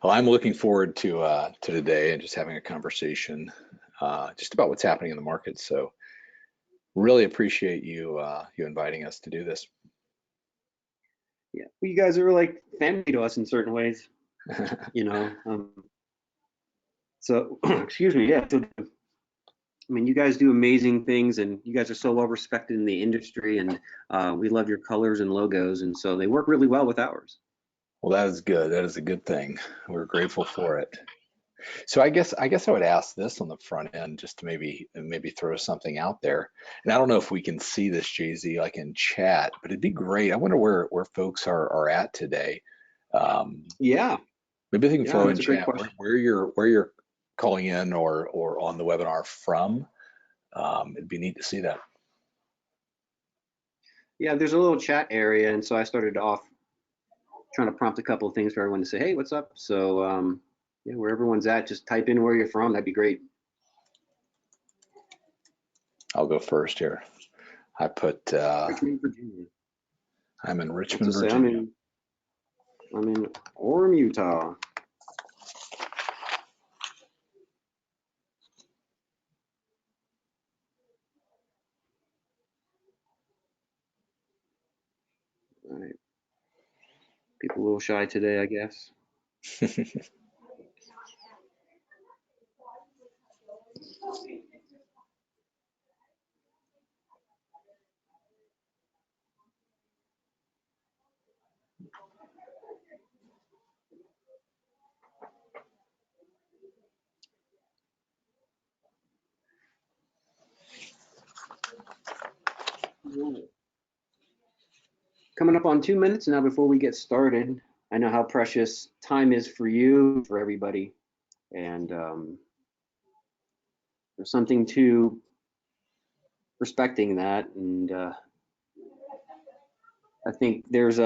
Well, I'm looking forward to today and just having a conversation just about what's happening in the market. So really appreciate you inviting us to do this. Yeah, well, you guys are like family to us in certain ways, you know. So, excuse me. Yeah. So, I mean, you guys do amazing things, and you guys are so well respected in the industry, and we love your colors and logos, and so they work really well with ours. Well, that is good. That is a good thing. We're grateful for it. So I guess I would ask this on the front end just to maybe throw something out there. And I don't know if we can see this, Jay-Z, like in chat, but it'd be great. I wonder where folks are at today. Um, Yeah, Maybe they can yeah, throw in that's a great chat question. where you're calling in or on the webinar from. It'd be neat to see that. Yeah, there's a little chat area, and so I started off trying to prompt a couple of things for everyone to say, "Hey, what's up?" So, yeah, where everyone's at, just type in where you're from. That'd be great. I'll go first here. I put Richmond, Virginia. I'm in Let's Richmond, just say Virginia. I'm in Orem, Utah. All right. People a little shy today, I guess. Coming up on 2 minutes now before we get started. I know how precious time is for you, for everybody, and there's something to respecting that. And I think there's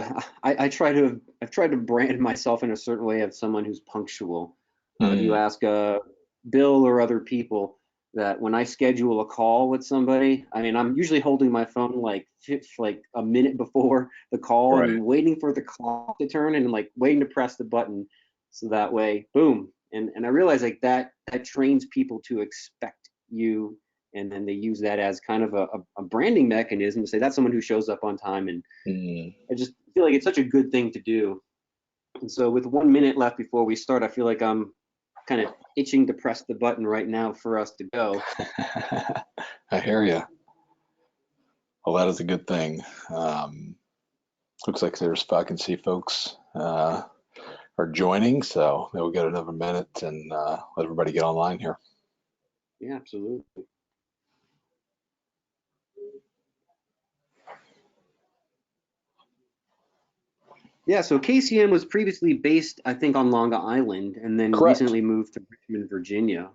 I've tried to brand myself in a certain way of someone who's punctual. If you Hmm, ask Bill or other people that when I schedule a call with somebody, I mean, I'm usually holding my phone like a minute before the call right. and waiting for the clock to turn and like waiting to press the button so that way, boom. And I realize like that trains people to expect you, and then they use that as kind of a branding mechanism to say that's someone who shows up on time. And Hmm. I just feel like it's such a good thing to do. And so with 1 minute left before we start, I feel like I'm kind of itching to press the button right now for us to go. I hear you. Well, that is a good thing. Looks like I can see folks are joining, so maybe we'll get another minute and let everybody get online here. Yeah, absolutely. Yeah, so KCM was previously based, I think, on Long Island and then Correct. recently moved to Richmond, Virginia.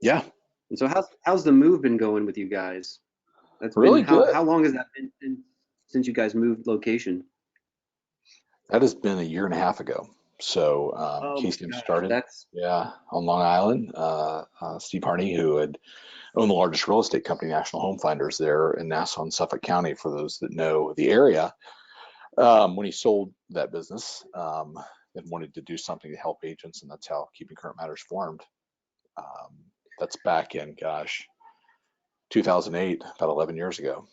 Yeah, And so how's the move been going with you guys? That's been really good. how long has that been since you guys moved location? That has been a year and a half ago. So Oh my KCM gosh, started, that's yeah, on Long Island. Steve Harney, who had owned the largest real estate company, National Home Finders, there in Nassau and Suffolk County, for those that know the area. When he sold that business, and wanted to do something to help agents, and that's how Keeping Current Matters formed. Um, that's back in, gosh, 2008, about 11 years ago.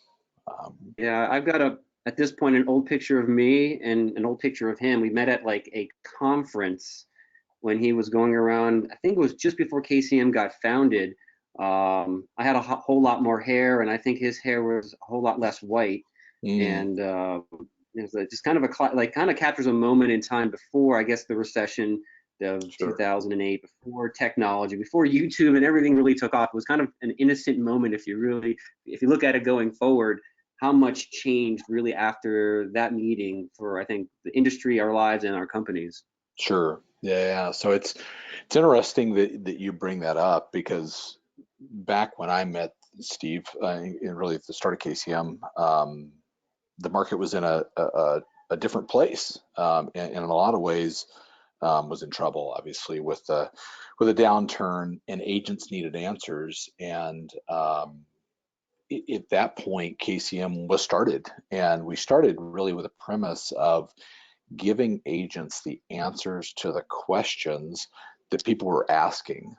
Um, yeah, I've got at this point an old picture of me and an old picture of him. We met at like a conference when he was going around. I think it was just before KCM got founded. I had a whole lot more hair, and I think his hair was a whole lot less white. mm, And it was just kind of like kind of captures a moment in time before, I guess, the recession of sure. 2008, before technology, before YouTube and everything really took off. It was kind of an innocent moment if you look at it going forward, how much changed really after that meeting for, I think, the industry, our lives, and our companies. Sure. Yeah, yeah. So it's interesting that you bring that up because back when I met Steve, in really at the start of KCM, the market was in a different place, and in a lot of ways was in trouble, obviously, with a downturn, and agents needed answers. And at that point, KCM was started, and we started really with a premise of giving agents the answers to the questions that people were asking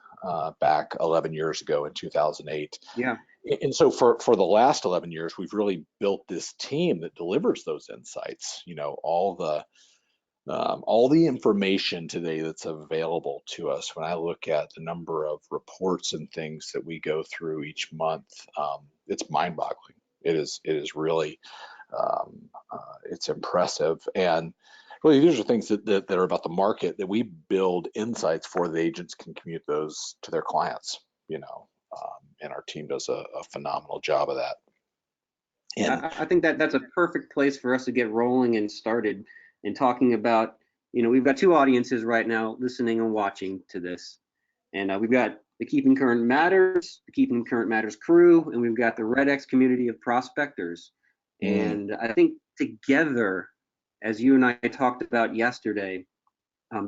back 11 years ago in 2008. Yeah. And so for the last 11 years, we've really built this team that delivers those insights. You know, all the information today that's available to us. When I look at the number of reports and things that we go through each month, it's mind-boggling. It is really it's impressive. And really, these are things that are about the market that we build insights for. The agents can commute those to their clients, you know, and our team does a phenomenal job of that. And I think that that's a perfect place for us to get rolling and started and talking about, we've got two audiences right now listening and watching to this. And we've got the Keeping Current Matters, the Keeping Current Matters crew, and we've got the REDX community of prospectors. And I think together, as you and I talked about yesterday,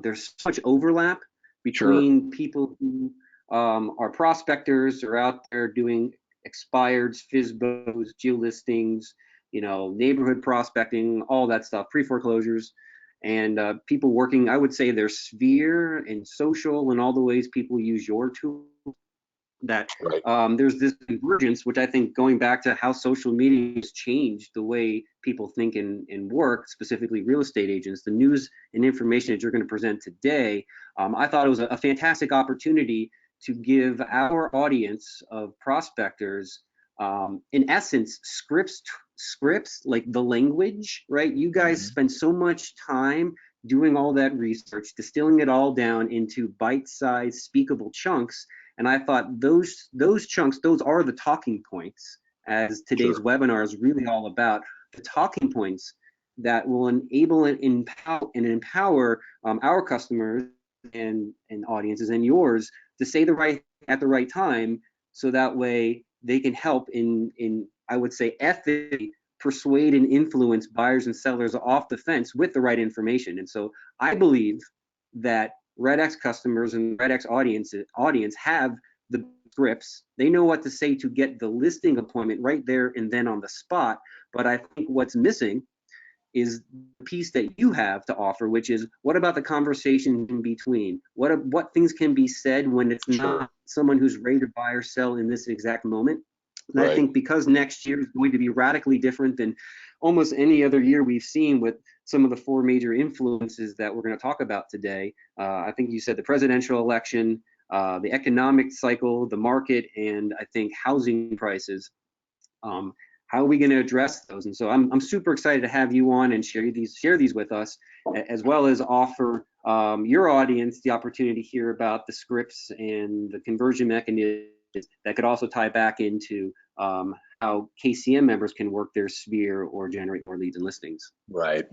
there's so much overlap between people who are prospectors, are out there doing expireds, FISBOs, geolistings, neighborhood prospecting, all that stuff, pre-foreclosures, and people working, I would say, their sphere and social and all the ways people use your tool. That there's this convergence, which I think, going back to how social media has changed the way people think and work, specifically real estate agents, the news and information that you're going to present today, I thought it was a fantastic opportunity to give our audience of prospectors, in essence, scripts like the language, right? You guys spend so much time doing all that research, distilling it all down into bite-sized, speakable chunks. And I thought those chunks, those are the talking points, as today's webinar is really all about, the talking points that will enable and empower our customers and audiences and yours to say at the right time, so that way they can help in I would say ethically persuade and influence buyers and sellers off the fence with the right information. And so I believe that REDX customers and REDX audience have the scripts. They know what to say to get the listing appointment right there and then on the spot. But I think what's missing is the piece that you have to offer, which is, what about the conversation in between? What things can be said when it's not someone who's ready to buy or sell in this exact moment? And I think because next year is going to be radically different than almost any other year we've seen, with some of the four major influences that we're going to talk about today. I think you said the presidential election, the economic cycle, the market, and I think housing prices. How are we going to address those? And so I'm super excited to have you on and share these with us, as well as offer your audience the opportunity to hear about the scripts and the conversion mechanisms that could also tie back into how KCM members can work their sphere or generate more leads and listings. Right.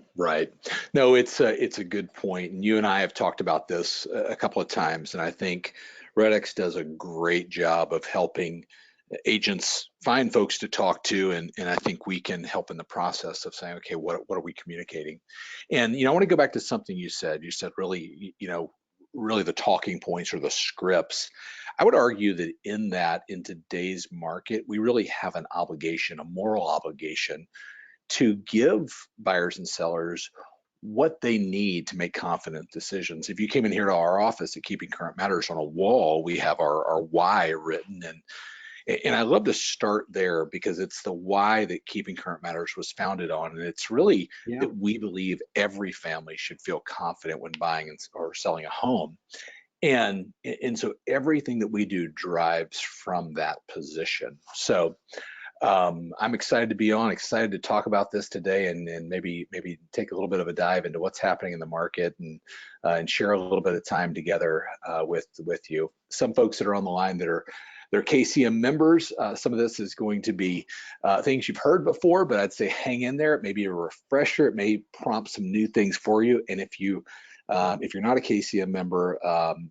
No, it's a good point. And you and I have talked about this a couple of times, and I think REDX does a great job of helping agents find folks to talk to, and I think we can help in the process of saying, okay, what are we communicating? And I want to go back to something you said. You said really, really the talking points or the scripts. I would argue that in today's market, we really have an obligation, a moral obligation, to give buyers and sellers what they need to make confident decisions. If you came in here to our office at Keeping Current Matters, on a wall, we have our why written, and I love to start there, because it's the why that Keeping Current Matters was founded on. And it's really that we believe every family should feel confident when buying or selling a home. And so everything that we do drives from that position. So I'm excited to be on, excited to talk about this today, and maybe take a little bit of a dive into what's happening in the market, and share a little bit of time together with you. Some folks that are on the line they're KCM members. Some of this is going to be things you've heard before, but I'd say hang in there. It may be a refresher. It may prompt some new things for you. And if you're not a KCM member,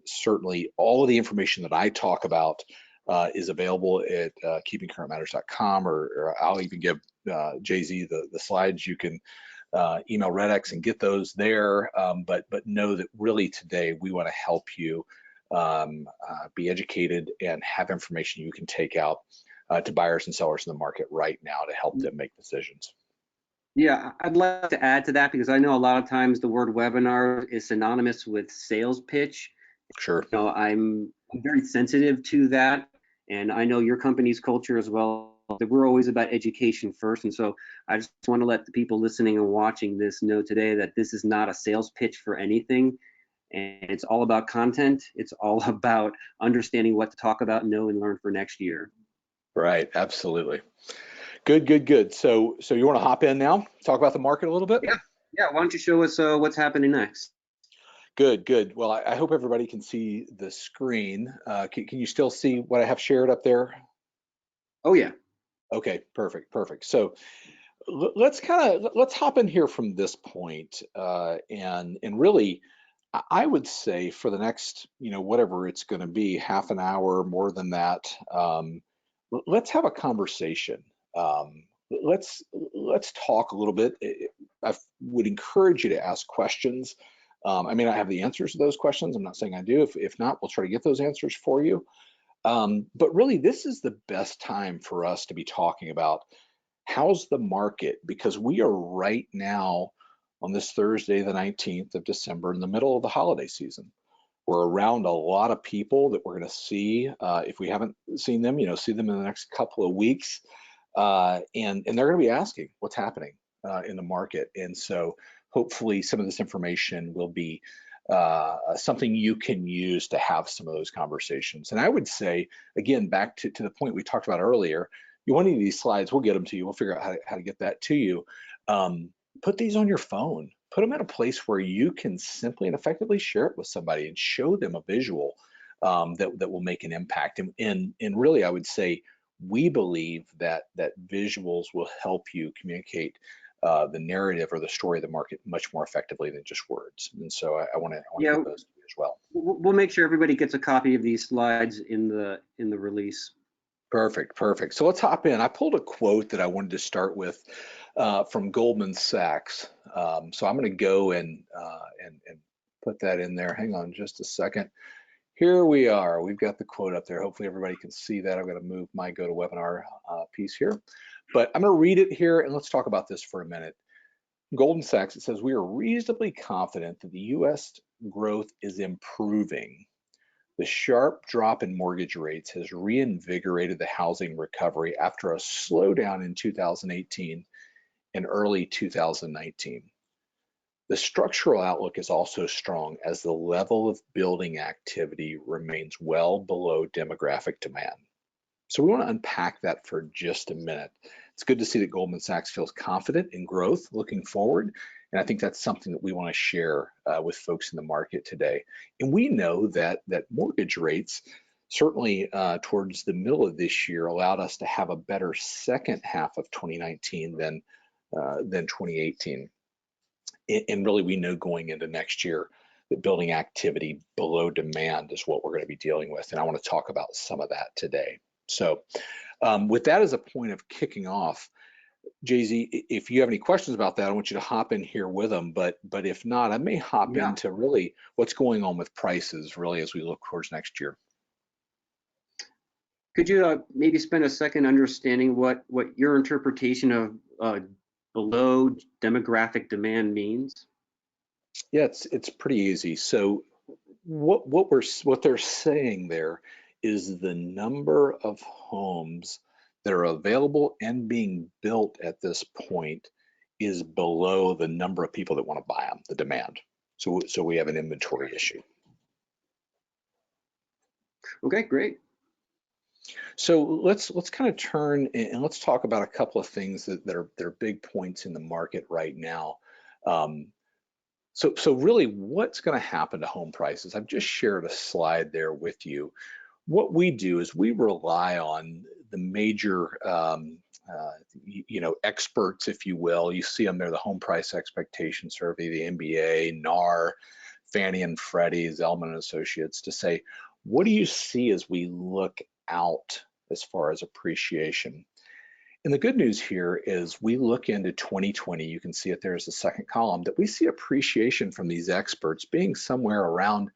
certainly all of the information that I talk about is available at keepingcurrentmatters.com, or I'll even give Jay-Z the slides. You can email REDX and get those there. But know that really today we want to help you be educated and have information you can take out to buyers and sellers in the market right now to help them make decisions. Yeah, I'd like to add to that because I know a lot of times the word webinar is synonymous with sales pitch. Sure. You know, I'm very sensitive to that, and I know your company's culture as well. That we're always about education first, and so I just want to let the people listening and watching this know today that this is not a sales pitch for anything, and it's all about content. It's all about understanding what to talk about, know, and learn for next year. Right. Absolutely. Good, good, good. So you want to hop in now, talk about the market a little bit? Yeah, yeah. Why don't you show us what's happening next? Good, good. Well, I hope everybody can see the screen. Can you still see what I have shared up there? Oh yeah. Okay, perfect, perfect. So let's hop in here from this point, and really, I would say for the next, whatever it's going to be, half an hour, more than that, let's have a conversation. Let's talk a little bit. I would encourage you to ask questions. I may not have the answers to those questions. I'm not saying I do. If not, we'll try to get those answers for you. But really, this is the best time for us to be talking about how's the market, because we are right now on this Thursday, the 19th of December, in the middle of the holiday season. We're around a lot of people that we're going to see. If we haven't seen them, see them in the next couple of weeks. And they're going to be asking what's happening in the market. And so hopefully some of this information will be something you can use to have some of those conversations. And I would say, again, back to the point we talked about earlier, you want any of these slides, we'll get them to you. We'll figure out how to get that to you. Put these on your phone. Put them at a place where you can simply and effectively share it with somebody and show them a visual that will make an impact. And really, I would say we believe that visuals will help you communicate the narrative or the story of the market much more effectively than just words. And so I want to Yeah, get those to you as well. we'll make sure everybody gets a copy of these slides in the release. Perfect, perfect. So let's hop in. I pulled a quote that I wanted to start with from Goldman Sachs. So I'm going to go and put that in there. Hang on just a second. Here we are. We've got the quote up there. Hopefully everybody can see that. I'm going to move my GoToWebinar piece here, but I'm going to read it here and let's talk about this for a minute. Goldman Sachs, it says, we are reasonably confident that the U.S. growth is improving. The sharp drop in mortgage rates has reinvigorated the housing recovery after a slowdown in 2018 and early 2019. The structural outlook is also strong as the level of building activity remains well below demographic demand. So we want to unpack that for just a minute. It's good to see that Goldman Sachs feels confident in growth looking forward. And I think that's something that we want to share with folks in the market today. And we know that mortgage rates, certainly towards the middle of this year, allowed us to have a better second half of 2019 than 2018. And really, we know going into next year that building activity below demand is what we're going to be dealing with. And I want to talk about some of that today. So with that as a point of kicking off, Jay-Z, if you have any questions about that, I want you to hop in here with them. But if not, I may hop Yeah. into really what's going on with prices really as we look towards next year. Could you maybe spend a second understanding what your interpretation of below demographic demand means? Yeah, it's pretty easy. So what they're saying there is the number of homes that are available and being built at this point is below the number of people that want to buy them, the demand. So we have an inventory issue. Okay, great. So let's kind of turn and let's talk about a couple of things that are big points in the market right now. So really, what's going to happen to home prices? I've just shared a slide there with you. What we do is we rely on the major, experts, if you will. You see them there, the Home Price Expectation Survey, the MBA, NAR, Fannie and Freddie, Zelman and Associates, to say, what do you see as we look out as far as appreciation? And the good news here is we look into 2020, you can see it there as the second column, that we see appreciation from these experts being somewhere around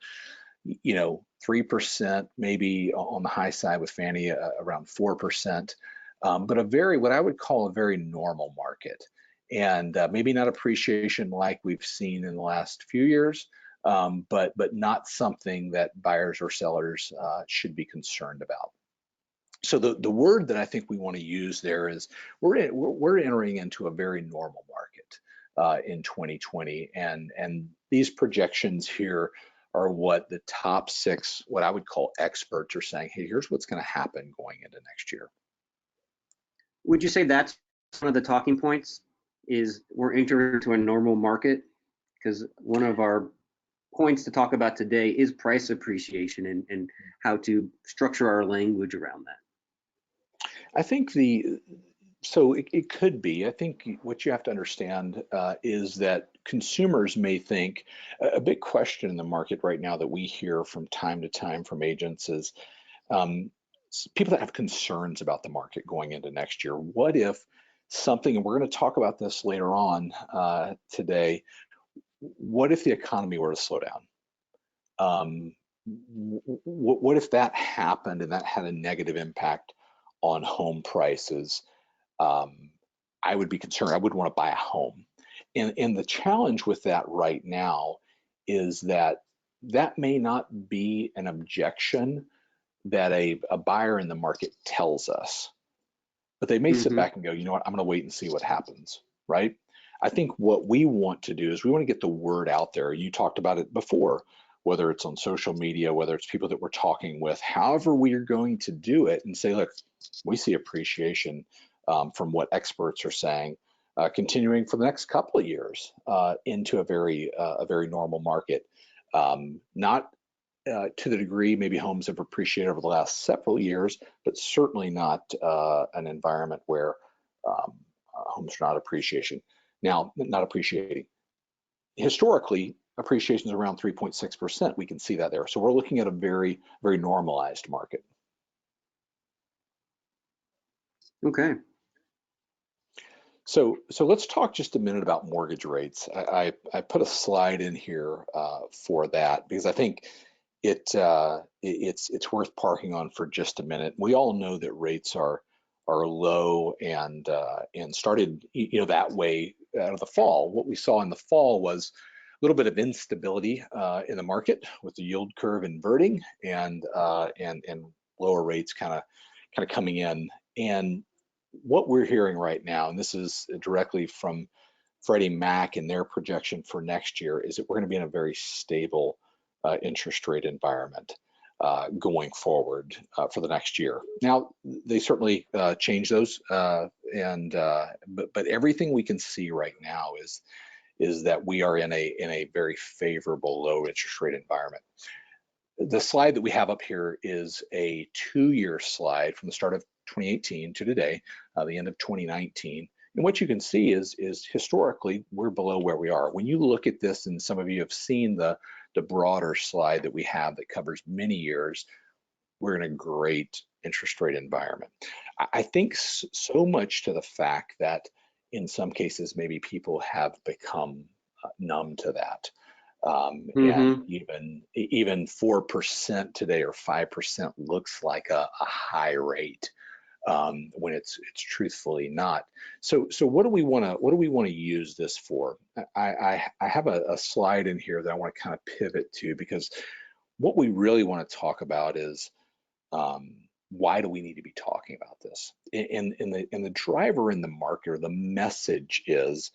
3%, maybe on the high side with Fannie around 4%, but what I would call a very normal market. and maybe not appreciation like we've seen in the last few years, but not something that buyers or sellers should be concerned about. So the word that I think we want to use there is we're entering into a very normal market in 2020, and these projections here are what the top 6, what I would call experts, are saying. Hey, here's what's going to happen going into next year. Would you say that's one of the talking points, is we're entering into a normal market? Because one of our points to talk about today is price appreciation and how to structure our language around that. I think so it could be. I think what you have to understand is that consumers may think, a big question in the market right now that we hear from time to time from agents is people that have concerns about the market going into next year. What if something, and we're going to talk about this later on today, what if the economy were to slow down? What if that happened and that had a negative impact on home prices? I would be concerned. I wouldn't want to buy a home. And the challenge with that right now is that may not be an objection that a buyer in the market tells us, but they may sit back and go, you know what, I'm going to wait and see what happens, right? I think what we want to do is we want to get the word out there. You talked about it before, whether it's on social media, whether it's people that we're talking with, however we are going to do it, and say, look, we see appreciation from what experts are saying, continuing for the next couple of years into a very normal market. Not to the degree maybe homes have appreciated over the last several years, but certainly not an environment where homes are not appreciating. Historically, appreciation is around 3.6%. We can see that there. So we're looking at a very, very normalized market. Okay. So let's talk just a minute about mortgage rates. I put a slide in here for that because I think it's worth parking on for just a minute. We all know that rates are low and started that way out of the fall. What we saw in the fall was a little bit of instability in the market with the yield curve inverting and lower rates kind of coming in. And what we're hearing right now, and this is directly from Freddie Mac and their projection for next year, is that we're going to be in a very stable interest rate environment going forward for the next year. Now, they certainly change those, but everything we can see right now is that we are in a very favorable low interest rate environment. The slide that we have up here is a 2-year slide from the start of 2018 to today, the end of 2019. And what you can see is historically we're below where we are. When you look at this, and some of you have seen the broader slide that we have that covers many years, we're in a great interest rate environment. I think so much to the fact that in some cases maybe people have become numb to that. And even 4% today or 5% looks like a high rate when it's truthfully not. So what do we want to use this for? I have a slide in here that I want to kind of pivot to, because what we really want to talk about is why do we need to be talking about this? And the driver in the market, or the message is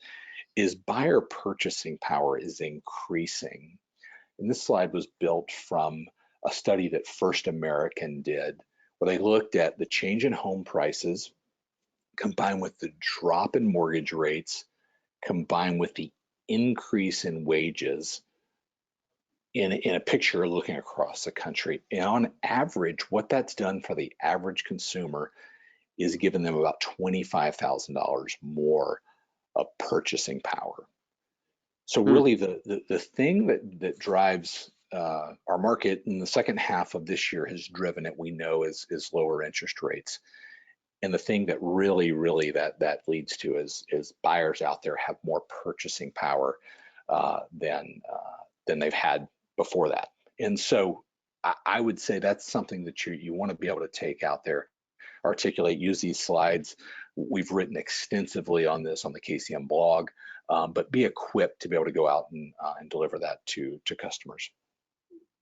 buyer purchasing power is increasing. And this slide was built from a study that First American did, where they looked at the change in home prices combined with the drop in mortgage rates, combined with the increase in wages in a picture looking across the country. And on average, what that's done for the average consumer is given them about $25,000 more of purchasing power. So really the thing that drives our market in the second half of this year has driven it, we know, is lower interest rates. And the thing that really that leads to is buyers out there have more purchasing power than they've had before that. And so I would say that's something that you want to be able to take out there, articulate, use these slides We've written extensively on this on the KCM blog, but be equipped to be able to go out and deliver that to customers.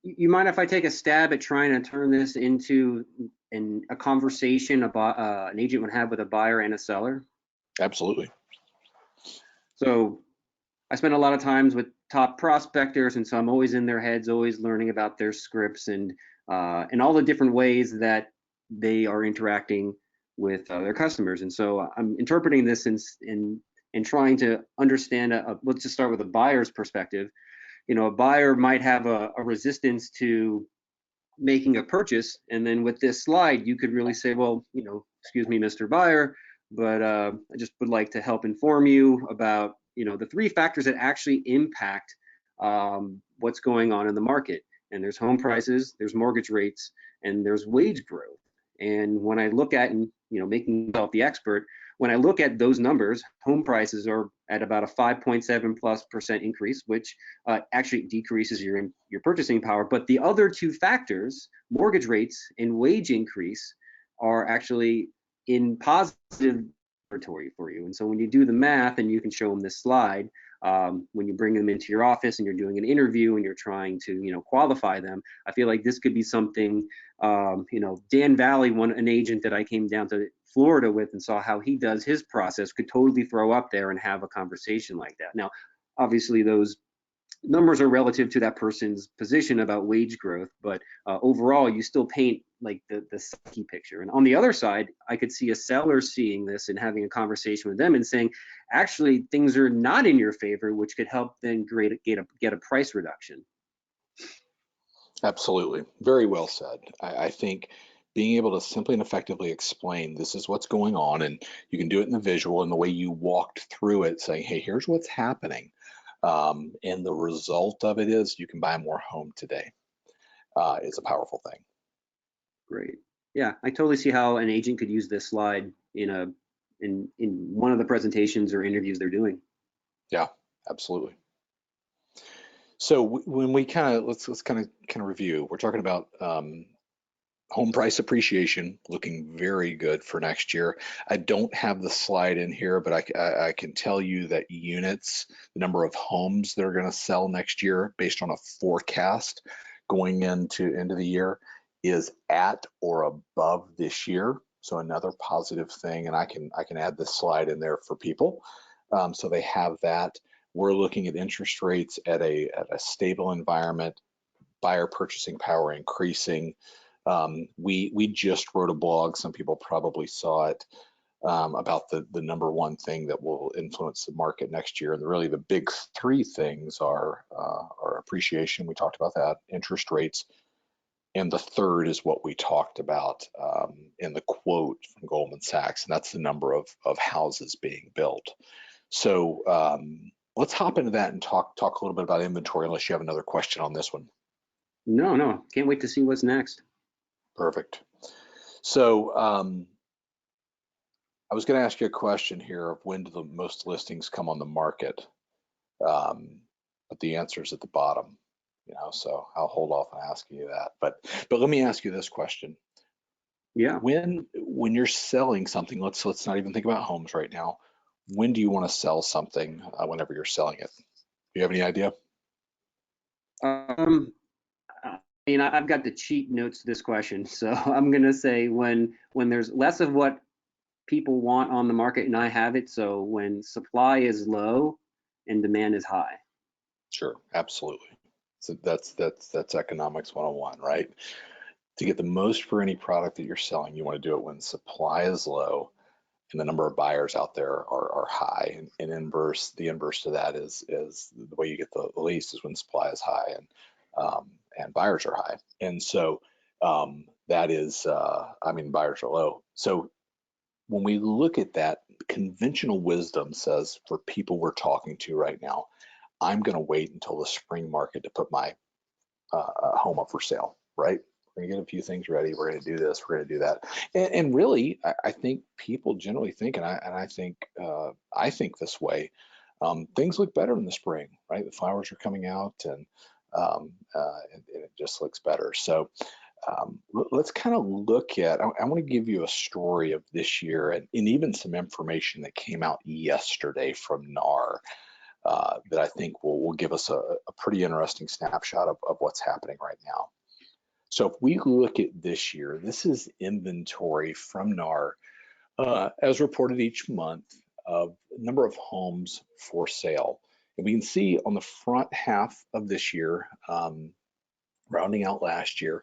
You mind if I take a stab at trying to turn this into a conversation about an agent would have with a buyer and a seller? Absolutely. So I spend a lot of times with top prospectors, and so I'm always in their heads, always learning about their scripts and all the different ways that they are interacting with their customers. And so I'm interpreting this in trying to understand. Let's just start with a buyer's perspective. A buyer might have a resistance to making a purchase, and then with this slide, you could really say, well, excuse me, Mr. Buyer, but I just would like to help inform you about the three factors that actually impact what's going on in the market. And there's home prices, there's mortgage rates, and there's wage growth. And when I look at, and making myself the expert, when I look at those numbers, home prices are at about a 5.7+% increase, which actually decreases your purchasing power. But the other two factors, mortgage rates and wage increase, are actually in positive territory for you. And so when you do the math, and you can show them this slide, when you bring them into your office and you're doing an interview and you're trying to qualify them, I feel like this could be something. Dan Valley, an agent that I came down to Florida with and saw how he does his process, could totally throw up there and have a conversation like that. Now, obviously those numbers are relative to that person's position about wage growth, but overall you still paint like the key picture. And on the other side, I could see a seller seeing this and having a conversation with them and saying, actually things are not in your favor, which could help then get a price reduction. Absolutely. Very well said. I think being able to simply and effectively explain this is what's going on, and you can do it in the visual and the way you walked through it, saying, hey, here's what's happening. And the result of it is you can buy more home today. Is a powerful thing. Great. Yeah, I totally see how an agent could use this slide in one of the presentations or interviews they're doing. Yeah, absolutely. So when we let's kind of review, we're talking about home price appreciation looking very good for next year. I don't have the slide in here, but I can tell you that units, the number of homes that are going to sell next year based on a forecast going into the year, is at or above this year. So another positive thing, and I can add this slide in there for people, so they have that. We're looking at interest rates at a stable environment, buyer purchasing power increasing. We just wrote a blog, some people probably saw it, about the number one thing that will influence the market next year. And really the big three things are appreciation, we talked about that, interest rates, and the third is what we talked about in the quote from Goldman Sachs, and that's the number of houses being built. So let's hop into that and talk a little bit about inventory, unless you have another question on this one. No, can't wait to see what's next. Perfect. So I was going to ask you a question here of when do the most listings come on the market, but the answer is at the bottom, so I'll hold off on asking you that. But let me ask you this question. Yeah. When you're selling something, let's not even think about homes right now. When do you want to sell something whenever you're selling it? Do you have any idea? I've got the cheat notes to this question, so I'm gonna say when there's less of what people want on the market and I have it. So when supply is low and demand is high. Sure, absolutely. So that's economics 101, right? To get the most for any product that you're selling, you want to do it when supply is low and the number of buyers out there are high. And the inverse to that is the way you get the least is when supply is high and buyers are high. And so that is, buyers are low. So when we look at that, conventional wisdom says for people we're talking to right now, I'm going to wait until the spring market to put my home up for sale, right? We're going to get a few things ready. We're going to do this. We're going to do that. And really, I think people generally think, and I think this way, things look better in the spring, right? The flowers are coming out and it just looks better. So let's kind of look at, I want to give you a story of this year and even some information that came out yesterday from NAR that I think will give us a pretty interesting snapshot of what's happening right now. So if we look at this year, this is inventory from NAR as reported each month of number of homes for sale. And we can see on the front half of this year, rounding out last year,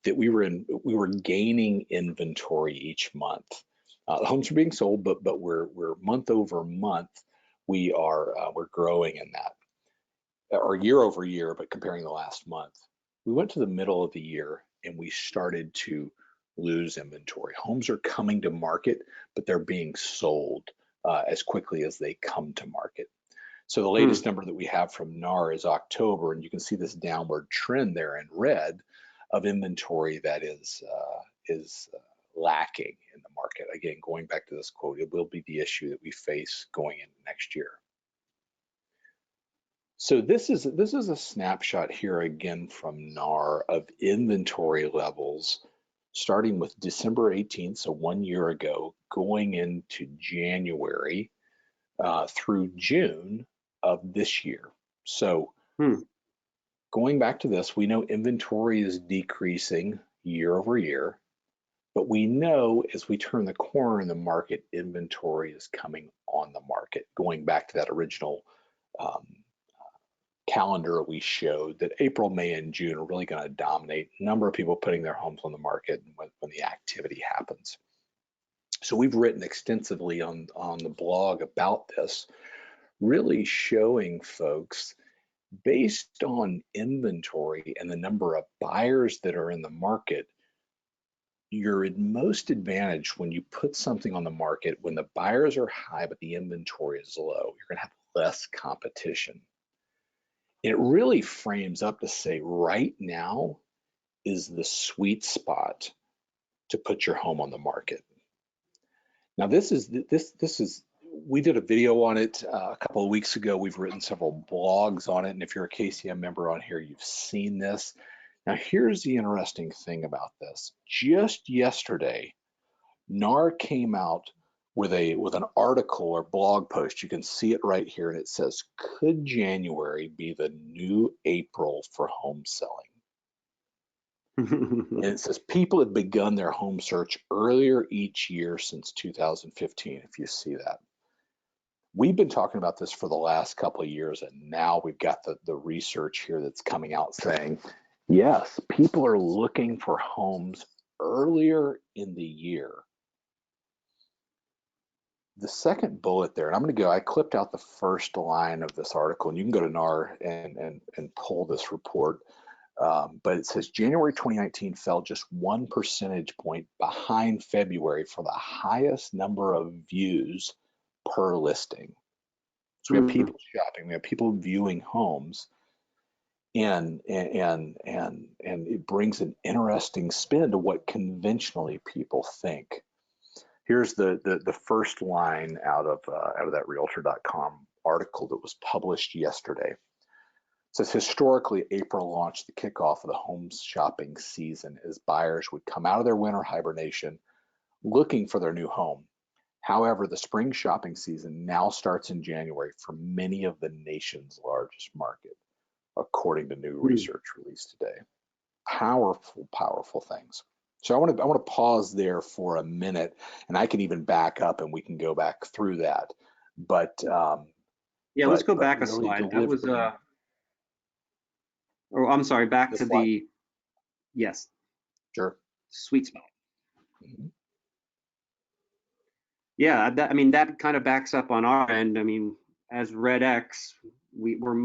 that we were gaining inventory each month. The homes are being sold, but we're month over month we're growing in that, or year over year, but comparing the last month. We went to the middle of the year and we started to lose inventory. Homes are coming to market, but they're being sold as quickly as they come to market. So the latest number that we have from NAR is October, and you can see this downward trend there in red of inventory that is lacking in the market. Again, going back to this quote, it will be the issue that we face going into next year. So this is a snapshot here again from NAR of inventory levels starting with December 18th, so 1 year ago, going into January through June of this year. So going back to this, we know inventory is decreasing year over year, but we know as we turn the corner in the market, inventory is coming on the market. Going back to that original calendar we showed, that April, May, and June are really going to dominate a number of people putting their homes on the market when the activity happens. So we've written extensively on the blog about this, really showing folks based on inventory and the number of buyers that are in the market, you're at most advantaged when you put something on the market when the buyers are high but the inventory is low. You're going to have less competition. It really frames up to say right now is the sweet spot to put your home on the market. Now this is we did a video on it a couple of weeks ago. We've written several blogs on it, and if you're a KCM member on here, you've seen this. Now here's the interesting thing about this. Just yesterday, NAR came out with an article or blog post. You can see it right here, and it says, could January be the new April for home selling? And it says people have begun their home search earlier each year since 2015, if you see that. We've been talking about this for the last couple of years, and now we've got the research here that's coming out saying, yes, people are looking for homes earlier in the year. The second bullet there, and I'm going to go, I clipped out the first line of this article, and you can go to NAR and pull this report. But it says January 2019 fell just 1 percentage point behind February for the highest number of views per listing. So we have people shopping, we have people viewing homes, and it brings an interesting spin to what conventionally people think. Here's the first line out of that Realtor.com article that was published yesterday. It says historically, April launched the kickoff of the home shopping season as buyers would come out of their winter hibernation looking for their new home. However, the spring shopping season now starts in January for many of the nation's largest market, according to new research released today. Powerful, powerful things. So I want to pause there for a minute, and I can even back up and we can go back through that. But yeah, let's go back a slide. That was oh, I'm sorry, back to the, yes. Sure. Sweet spot. Yeah, I mean, that kind of backs up on our end. I mean, as REDX, we're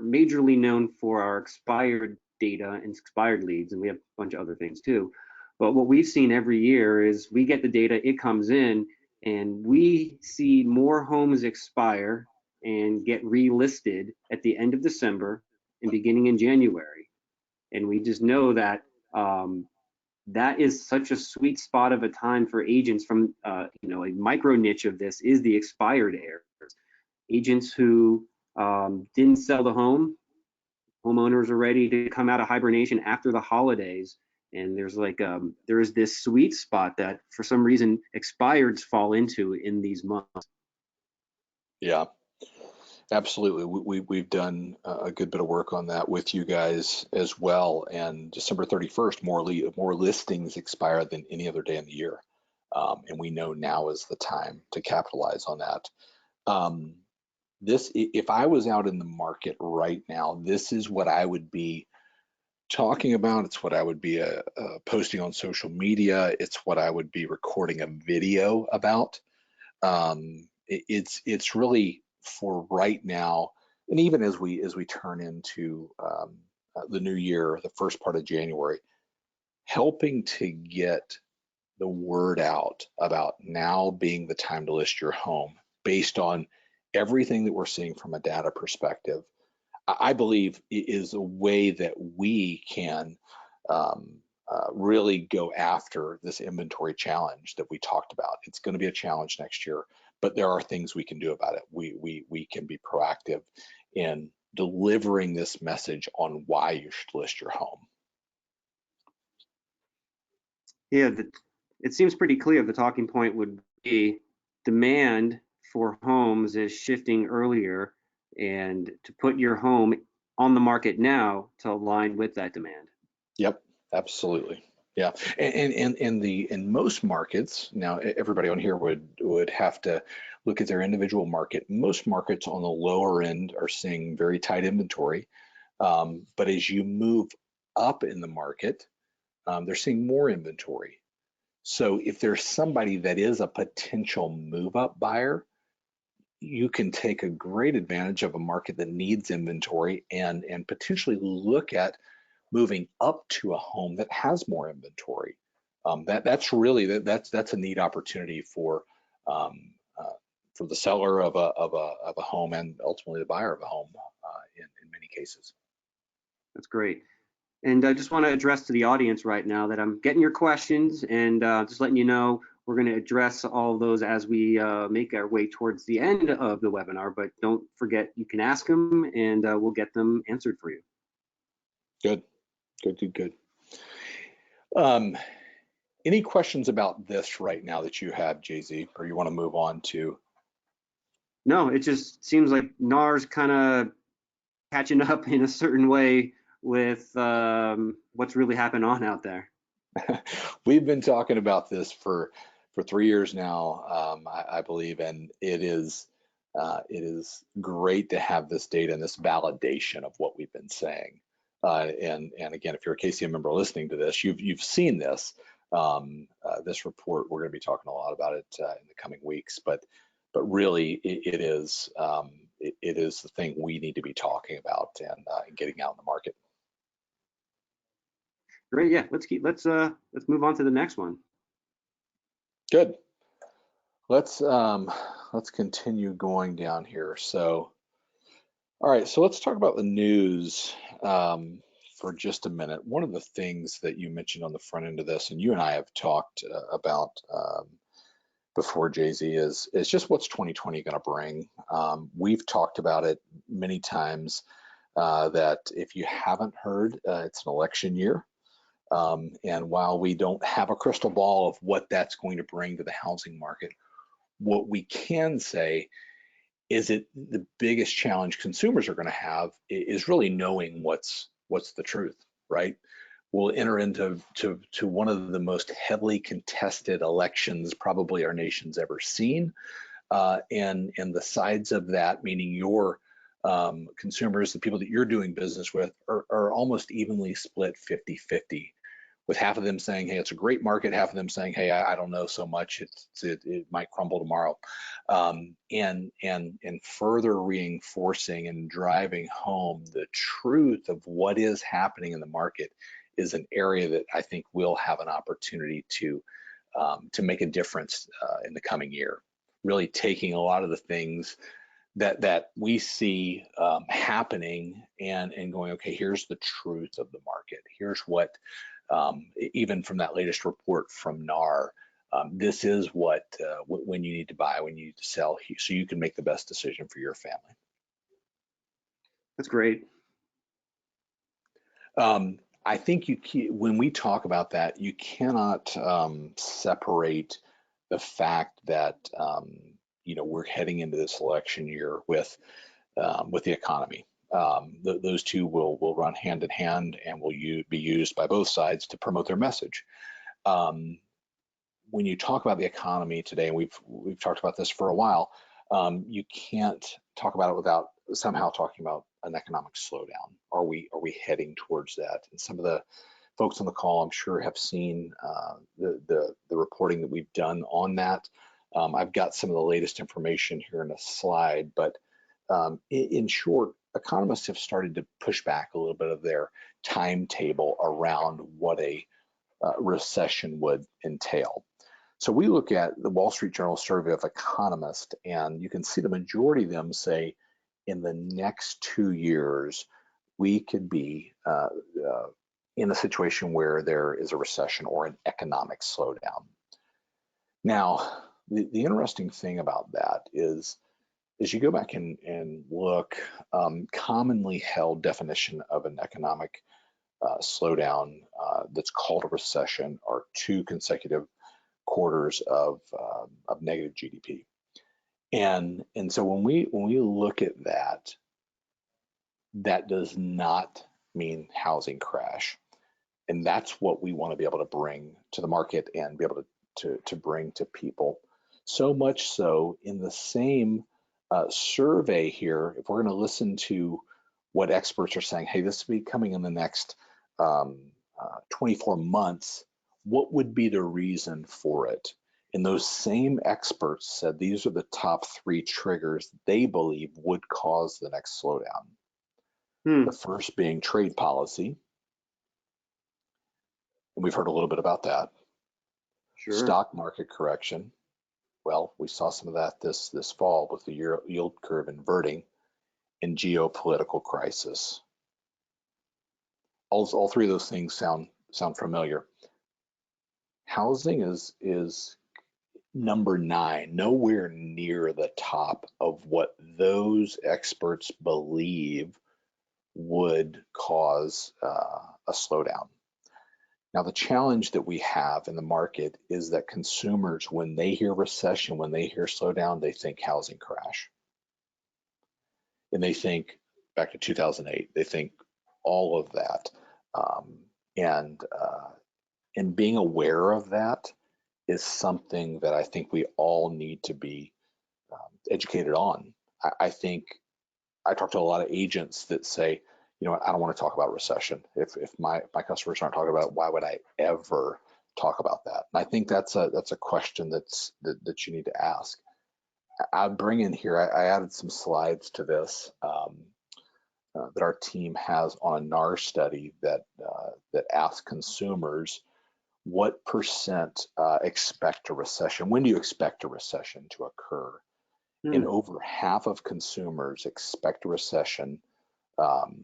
majorly known for our expired data and expired leads, and we have a bunch of other things too. But what we've seen every year is we get the data, it comes in, and we see more homes expire and get relisted at the end of December and beginning in January. And we just know that that is such a sweet spot of a time for agents from, you know, a micro niche of this is the expired heirs. Agents who didn't sell the home, homeowners are ready to come out of hibernation after the holidays, And there's like there is this sweet spot that for some reason expireds fall into in these months. Yeah, absolutely. We've done a good bit of work on that with you guys as well. And December 31st, more listings expire than any other day in the year. And we know now is the time to capitalize on that. If I was out in the market right now, this is what I would be talking about. It's what I would be posting on social media. It's what I would be recording a video about. It's really for right now, and even as we turn into the new year, the first part of January, helping to get the word out about now being the time to list your home based on everything that we're seeing from a data perspective. I believe is a way that we can really go after this inventory challenge that we talked about. It's going to be a challenge next year, but there are things we can do about it. We can be proactive in delivering this message on why you should list your home. Yeah, it seems pretty clear the talking point would be demand for homes is shifting earlier, and to put your home on the market now to align with that demand. Yep, absolutely. Yeah, and in most markets now, everybody on here would have to look at their individual market. Most markets on the lower end are seeing very tight inventory, but as you move up in the market, they're seeing more inventory. So if there's somebody that is a potential move-up buyer, you can take a great advantage of a market that needs inventory and potentially look at moving up to a home that has more inventory. That's really that's a neat opportunity um, for the seller of a home and ultimately the buyer of a home in many cases. That's great. And I just want to address to the audience right now that I'm getting your questions, and just letting you know we're going to address all of those as we make our way towards the end of the webinar. But don't forget, you can ask them, and we'll get them answered for you. Good. Any questions about this right now that you have, JZ, or you want to move on to? No, it just seems like NAR's kind of catching up in a certain way with what's really happening on out there. We've been talking about this for 3 years now, I believe, and it is great to have this data and this validation of what we've been saying. And again, if you're a KCM member listening to this, you've seen this this report. We're going to be talking a lot about it in the coming weeks, but really it is the thing we need to be talking about and getting out in the market. Great, yeah. Let's move on to the next one. Good. Let's continue going down here. So, all right. So let's talk about the news for just a minute. One of the things that you mentioned on the front end of this, and you and I have talked about before, JZ, is just what's 2020 going to bring. We've talked about it many times that if you haven't heard, it's an election year. And while we don't have a crystal ball of what that's going to bring to the housing market, what we can say is that the biggest challenge consumers are going to have is really knowing what's the truth, right? We'll enter into one of the most heavily contested elections probably our nation's ever seen, and the sides of that, meaning your consumers, the people that you're doing business with, are almost evenly split 50-50, with half of them saying, hey, it's a great market, half of them saying, hey, I don't know so much, it might crumble tomorrow. And further reinforcing and driving home the truth of what is happening in the market is an area that I think will have an opportunity to make a difference in the coming year. Really taking a lot of the things that we see happening and going, okay, here's the truth of the market. Here's what, even from that latest report from NAR, this is what when you need to buy, when you need to sell, so you can make the best decision for your family. That's great. I think when we talk about that, you cannot separate the fact that we're heading into this election year with the economy. Those two will run hand in hand and will be used by both sides to promote their message. When you talk about the economy today, and we've talked about this for a while, you can't talk about it without somehow talking about an economic slowdown. Are we heading towards that? And some of the folks on the call, I'm sure, have seen the reporting that we've done on that. I've got some of the latest information here in a slide, but in short, economists have started to push back a little bit of their timetable around what a recession would entail. So we look at the Wall Street Journal survey of economists, and you can see the majority of them say in the next 2 years, we could be in a situation where there is a recession or an economic slowdown. Now, the interesting thing about that is, as you go back and look, commonly held definition of an economic slowdown that's called a recession are 2 consecutive quarters of negative GDP. And so when we look at that, that does not mean housing crash. And that's what we want to be able to bring to the market and be able to bring to people. So much so, in the same survey here, if we're going to listen to what experts are saying, hey, this will be coming in the next 24 months, what would be the reason for it? And those same experts said these are the top 3 triggers they believe would cause the next slowdown. The first being trade policy, and we've heard a little bit about that. Sure. Stock market correction. Well, we saw some of that this fall with the yield curve inverting, and geopolitical crisis. All 3 of those things sound familiar. Housing is number 9, nowhere near the top of what those experts believe would cause a slowdown. Now, the challenge that we have in the market is that consumers, when they hear recession, when they hear slowdown, they think housing crash. And they think back to 2008, they think all of that. And being aware of that is something that I think we all need to be educated on. I think I talk to a lot of agents that say, you know what, I don't want to talk about recession. If my customers aren't talking about it, why would I ever talk about that? And I think that's a question that you need to ask. I bring in here, I added some slides to this that our team has on a NAR study that asks consumers what percent expect a recession. When do you expect a recession to occur? And over half of consumers expect a recession.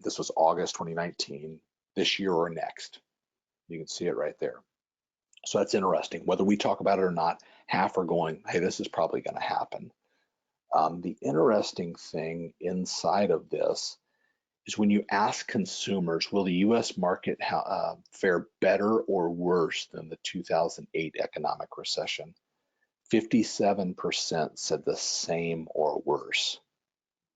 This was August 2019, this year or next. You can see it right there. So that's interesting. Whether we talk about it or not, half are going, hey, this is probably going to happen. The interesting thing inside of this is when you ask consumers, will the U.S. market fare better or worse than the 2008 economic recession? 57% said the same or worse.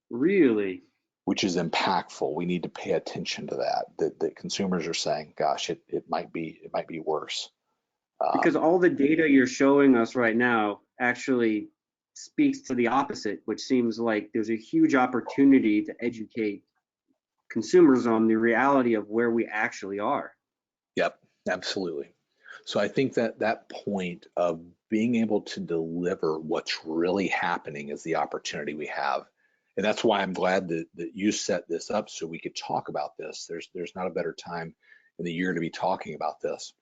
Really? Which is impactful. We need to pay attention to that consumers are saying, gosh, it might be worse. Because all the data you're showing us right now actually speaks to the opposite, which seems like there's a huge opportunity to educate consumers on the reality of where we actually are. Yep, absolutely. So I think that point of being able to deliver what's really happening is the opportunity we have. And that's why I'm glad that you set this up so we could talk about this. There's not a better time in the year to be talking about this.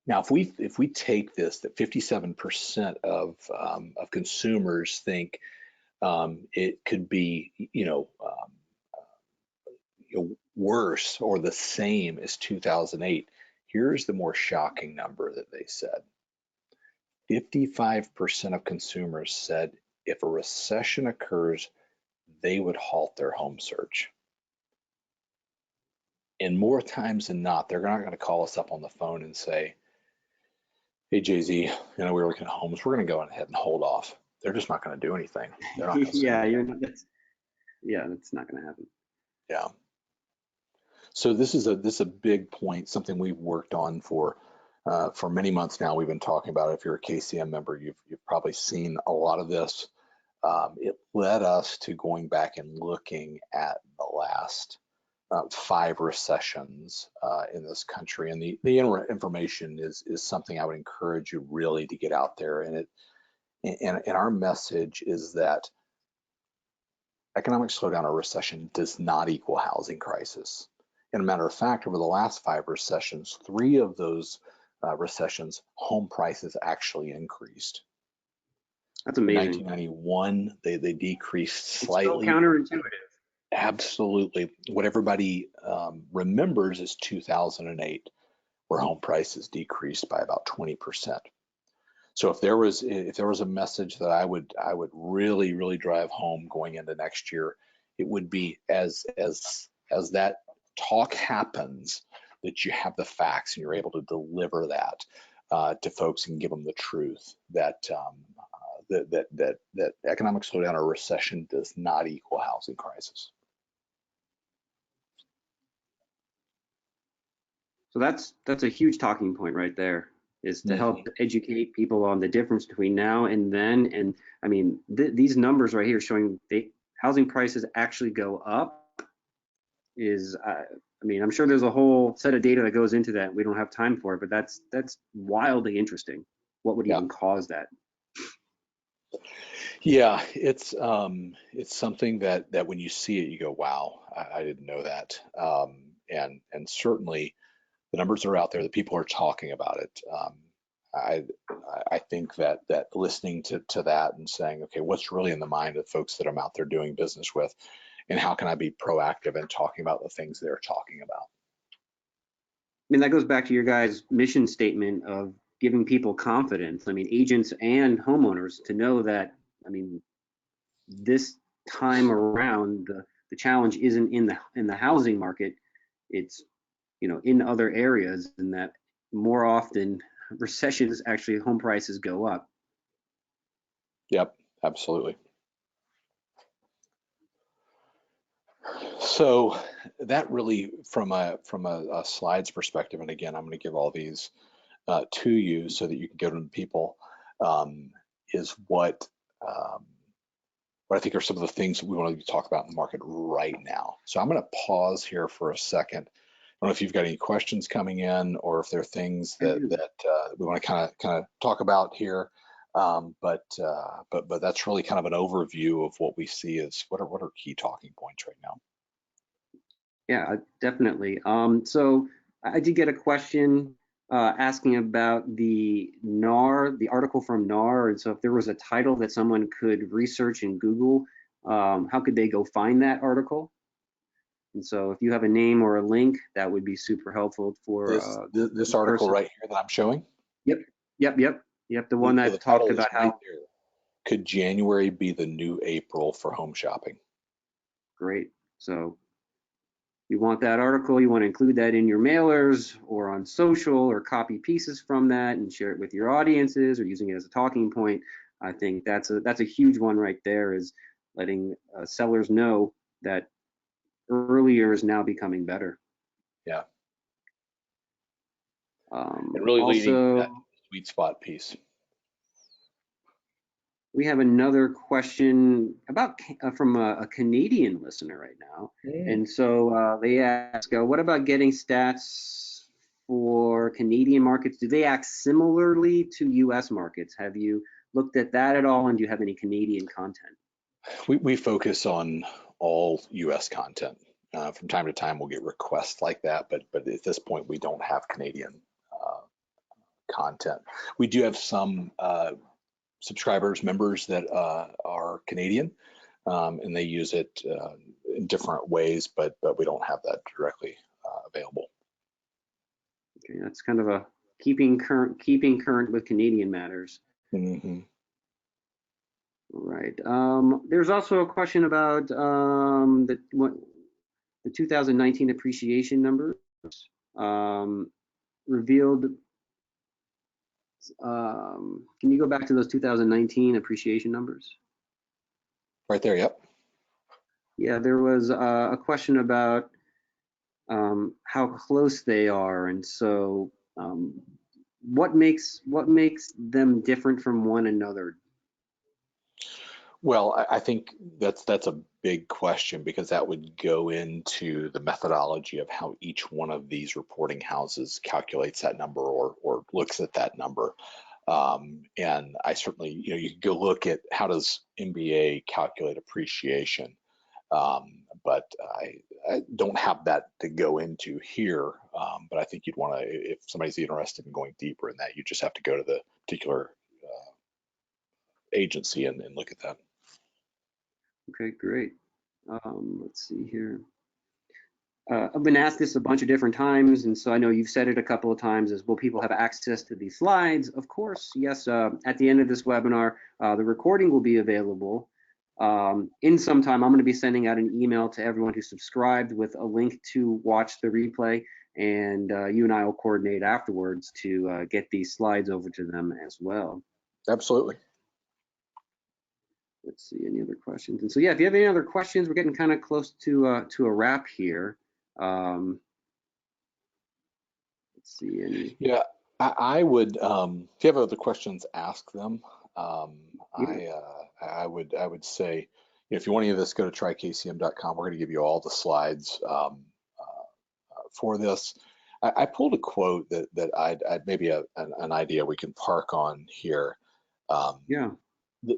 Now, if we take this, that 57% of consumers think it could be, worse or the same as 2008. Here's the more shocking number that they said. 55% of consumers said if a recession occurs, they would halt their home search. And more times than not, they're not going to call us up on the phone and say, hey, Jay-Z, we're looking at homes. We're going to go ahead and hold off. They're just not going to do anything. They're not going to say Yeah, anything. you're not, that's not going to happen. Yeah. So this is a big point, something we've worked on for many months now. We've been talking about it. If you're a KCM member, you've probably seen a lot of this. It led us to going back and looking at the last 5 recessions in this country, and the information is something I would encourage you really to get out there. And our message is that economic slowdown or recession does not equal housing crisis. And a matter of fact, over the last 5 recessions, 3 of those recessions, home prices actually increased. That's In amazing. 1991, they decreased It's so slightly. counterintuitive. Absolutely. What everybody remembers is 2008, where home prices decreased by about 20%. So if there was a message that I would really drive home going into next year, it would be as that talk happens, that you have the facts and you're able to deliver that to folks and give them the truth that that economic slowdown or recession does not equal housing crisis. So that's a huge talking point right there, is to help educate people on the difference between now and then. And I mean, these numbers right here showing housing prices actually go up is, I mean, I'm sure there's a whole set of data that goes into that. We don't have time for it, but that's wildly interesting. What would even cause that? Yeah, it's something that when you see it, you go, wow, I didn't know that. And certainly the numbers are out there, that people are talking about it. I I think that listening to that and saying, okay, what's really in the mind of folks that I'm out there doing business with, and how can I be proactive in talking about the things they're talking about? I mean, that goes back to your guys' mission statement of giving people confidence. I mean, agents and homeowners to know that, I mean, this time around, the challenge isn't in the housing market. It's, in other areas, and that more often recessions, actually home prices go up. Yep, absolutely. So that really, from a slides perspective, and again, I'm going to give all these to you so that you can give them to people, is what I think are some of the things that we want to talk about in the market right now. So I'm going to pause here for a second. I don't know if you've got any questions coming in, or if there are things that we want to kind of talk about here. But that's really kind of an overview of what we see as what are key talking points right now. Yeah, definitely. So I did get a question asking about the NAR, the article from NAR. And so if there was a title that someone could research in Google, how could they go find that article? And so if you have a name or a link, that would be super helpful for this article right here that I'm showing. Yep. The one that talked about right how there. Could January be the new April for home shopping? Great. So you want that article, you want to include that in your mailers or on social, or copy pieces from that and share it with your audiences, or using it as a talking point. I think that's a huge one right there, is letting sellers know that earlier is now becoming better. Yeah. And really also, leading that sweet spot piece. We have another question about from a Canadian listener right now. And so they ask, what about getting stats for Canadian markets? Do they act similarly to US markets? Have you looked at that at all? And do you have any Canadian content? We focus on all US content. From time to time, we'll get requests like that, but at this point, we don't have Canadian content. We do have some subscribers, members that are Canadian, and they use it in different ways, but we don't have that directly available. Okay, that's kind of a keeping current with Canadian matters. Mm-hmm. Right. There's also a question about the 2019 appreciation numbers revealed. Can you go back to those 2019 appreciation numbers? Right there, yep. Yeah, there was a question about how close they are, and so what makes them different from one another? Well, I think that's a big question, because that would go into the methodology of how each one of these reporting houses calculates that number or looks at that number. And I certainly, you can go look at how does MBA calculate appreciation, but I don't have that to go into here. But I think you'd want to, if somebody's interested in going deeper in that, you just have to go to the particular agency and look at that. Okay, great. Let's see here. I've been asked this a bunch of different times, and so I know you've said it a couple of times, is will people have access to these slides? Of course, yes. At the end of this webinar, the recording will be available. In some time, I'm going to be sending out an email to everyone who subscribed with a link to watch the replay, and you and I will coordinate afterwards to get these slides over to them as well. Absolutely. Let's see, any other questions? And so, yeah, if you have any other questions, we're getting kind of close to a wrap here. Let's see any. Yeah, I would. If you have other questions, ask them. Yeah. I would say, if you want any of this, go to trykcm.com. We're going to give you all the slides for this. I pulled a quote that I'd maybe an idea we can park on here. Yeah.